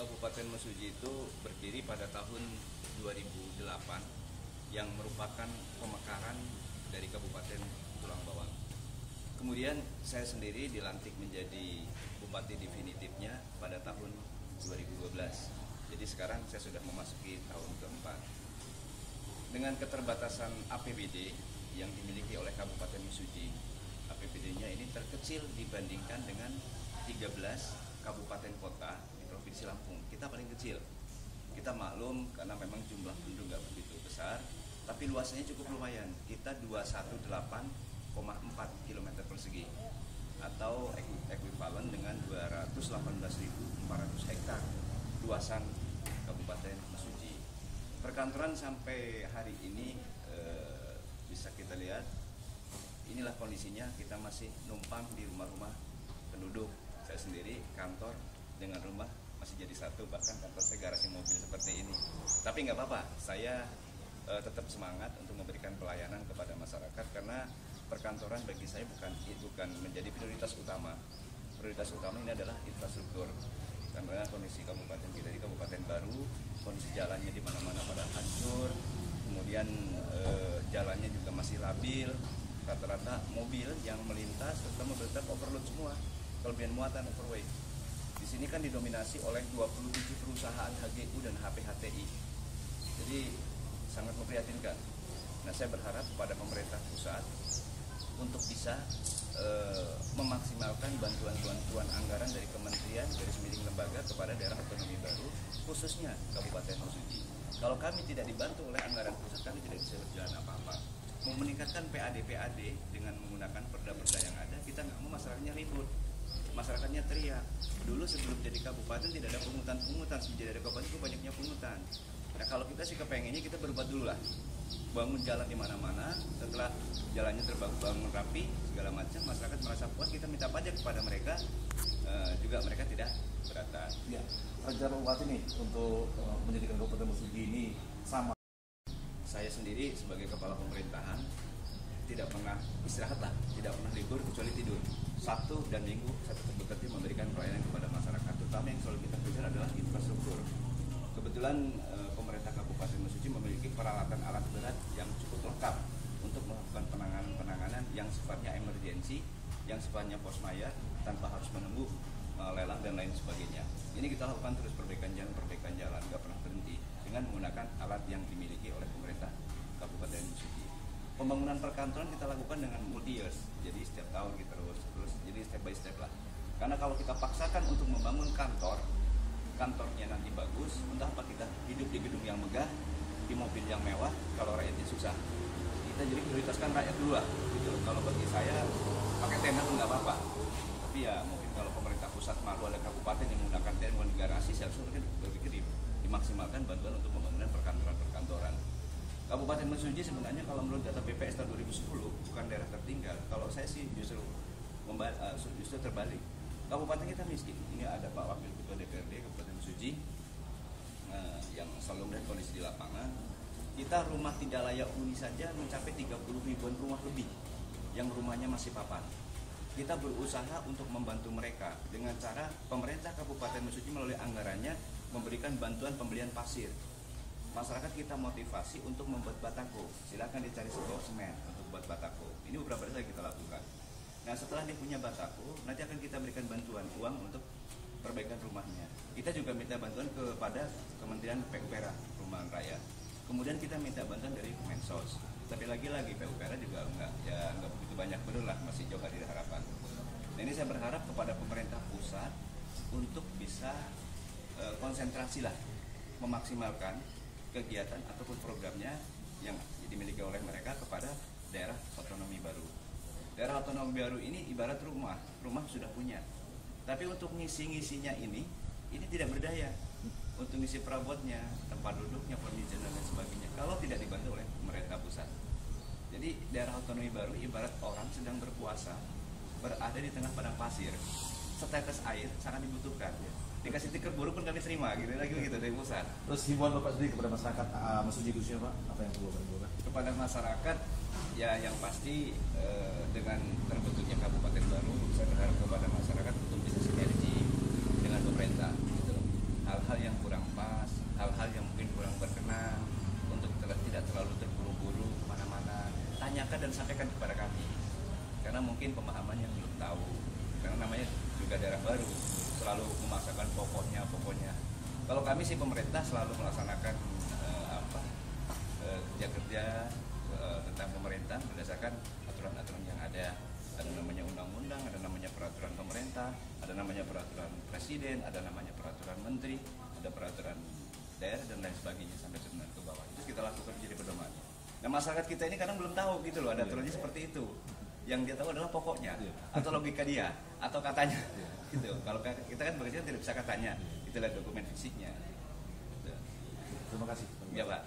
Kabupaten Mesuji itu berdiri pada tahun 2008 yang merupakan pemekaran dari Kabupaten Tulang Bawang. Kemudian saya sendiri dilantik menjadi bupati definitifnya pada tahun 2012. Jadi sekarang saya sudah memasuki tahun keempat. Dengan keterbatasan APBD yang dimiliki oleh Kabupaten Mesuji, APBD-nya ini terkecil dibandingkan dengan 13 kabupaten kota di Provinsi Lampung. Kita paling kecil. Kita maklum karena memang jumlah penduduk nggak begitu besar, tapi luasnya cukup lumayan. Kita 218,4 km persegi atau ekuivalen dengan 218.400 hektar luasan Kabupaten Mesuji. Perkantoran sampai hari ini bisa kita lihat, inilah kondisinya. Kita masih numpang di rumah-rumah penduduk. Saya sendiri kantor dengan rumah masih jadi satu, bahkan kantor saya garasi mobil seperti ini. Tapi nggak apa-apa, saya tetap semangat untuk memberikan pelayanan kepada masyarakat karena perkantoran bagi saya bukan menjadi prioritas utama. Prioritas utama ini adalah infrastruktur. Karena kondisi kabupaten kita di kabupaten baru, kondisi jalannya di mana-mana pada hancur, kemudian jalannya juga masih labil, rata-rata mobil yang melintas tetap overload semua, kelebihan muatan overweight. Di sini kan didominasi oleh 27 perusahaan HGU dan HPHTI. Jadi sangat memprihatinkan. Nah, saya berharap kepada pemerintah pusat untuk bisa memaksimalkan bantuan anggaran dari kementerian, dari sembilan lembaga kepada daerah otonomi baru, khususnya Kabupaten Mesuji. Kalau kami tidak dibantu oleh anggaran pusat, kami tidak bisa berjalan apa-apa. Mau meningkatkan PAD dengan menggunakan perda-perda yang ada, kita nggak mau masyarakatnya ribut, masyarakatnya teriak. Dulu sebelum jadi kabupaten tidak ada pungutan, sejak ada kabupaten itu banyaknya pungutan. Nah, kalau kita sih kepengennya kita berbuat dulu lah, bangun jalan di mana-mana. Setelah jalannya terbangun rapi segala macam, masyarakat merasa puas, kita minta pajak kepada mereka, juga mereka tidak keberatan. Ya, rencana bupati nih untuk menjadikan Kabupaten Mesuji ini sama. Saya sendiri sebagai kepala pemerintahan tidak pernah istirahat lah, tidak pernah libur kecuali tidur. Sabtu dan Minggu saya tetap bekerja memberikan pelayanan kepada masyarakat. Terutama yang selalu kita kejar adalah infrastruktur. Kebetulan pemerintah Kabupaten Mesuji memiliki peralatan alat berat yang cukup lengkap untuk melakukan penanganan yang sifatnya emergensi, yang sifatnya posmaya tanpa harus menunggu lelang dan lain sebagainya. Ini kita lakukan terus perbaikan jalan, nggak pernah berhenti dengan menggunakan alat yang dimiliki oleh pemerintah Kabupaten Mesuji. Pembangunan perkantoran kita lakukan dengan multi years, jadi setiap tahun kita terus, jadi step by step lah. Karena kalau kita paksakan untuk membangun kantornya nanti bagus, untuk apa kita hidup di gedung yang megah, di mobil yang mewah, kalau rakyatnya susah. Kita jadi prioritaskan rakyat dulu lah, gitu. Kalau bagi saya pakai tenda tuh nggak apa-apa, tapi ya mungkin kalau pemerintah pusat malu oleh kabupaten yang menggunakan tenda menggunakan garasi, seharusnya berpikir dimaksimalkan bantuan untuk pembangunan perkantoran. Kabupaten Mesuji sebenarnya kalau menurut data BPS tahun 2010 bukan daerah tertinggal. Kalau saya sih justru terbalik. Kabupaten kita miskin. Ini ada Pak Wakil Ketua DPRD Kabupaten Mesuji yang selalu melihat kondisi di lapangan. Kita rumah tidak layak huni saja mencapai 30 ribuan rumah lebih yang rumahnya masih papan. Kita berusaha untuk membantu mereka dengan cara pemerintah Kabupaten Mesuji melalui anggarannya memberikan bantuan pembelian pasir. Masyarakat kita motivasi untuk membuat batako. Silakan dicari sebuah semen untuk buat batako. Ini beberapa kali kita lakukan. Nah, setelah dia punya batako, nanti akan kita berikan bantuan uang untuk perbaikan rumahnya. Kita juga minta bantuan kepada Kementerian PUPR, Perumahan Rakyat. Kemudian kita minta bantuan dari Kemensos. Tapi lagi-lagi PUPR juga nggak begitu banyak benar lah, masih jauh dari harapan. Nah, ini saya berharap kepada pemerintah pusat untuk bisa konsentrasi lah, memaksimalkan kegiatan ataupun programnya yang dimiliki oleh mereka kepada daerah otonomi baru. Daerah otonomi baru ini ibarat rumah sudah punya. Tapi untuk ngisi-ngisinya ini tidak berdaya. Untuk ngisi perabotnya, tempat duduknya, furniture dan lain sebagainya, kalau tidak dibantu oleh pemerintah pusat. Jadi daerah otonomi baru ibarat orang sedang berpuasa, berada di tengah padang pasir. Setetes air sangat dibutuhkan. Dikasih tikar buruk pun kami terima, gitu dari pusat. Terus himbauan Bapak sendiri kepada masyarakat Mesuji khususnya Pak, apa yang perlu Bapak? Kepada masyarakat, ya yang pasti dengan terbentuknya kabupaten baru, saya berharap kepada masyarakat untuk bisa sinergi dengan pemerintah. Gitu. Hal-hal sampaikan kepada kami, karena mungkin pemahamannya belum tahu, karena namanya juga daerah baru, selalu memaksakan pokoknya. Kalau kami sih pemerintah selalu melaksanakan kerja-kerja tentang pemerintah berdasarkan aturan-aturan yang ada. Ada namanya undang-undang, ada namanya peraturan pemerintah, ada namanya peraturan presiden, ada namanya peraturan menteri, ada peraturan daerah dan lain sebagainya sampai turun ke bawah. Itu kita lakukan menjadi pedoman. Nah masyarakat kita ini kadang belum tahu gitu loh, ada aturannya seperti itu. Yang dia tahu adalah pokoknya atau logika dia atau katanya gitu. Kalau kita kan bekerja tidak bisa katanya, itulah dokumen fisiknya. Terima kasih. Ya Pak.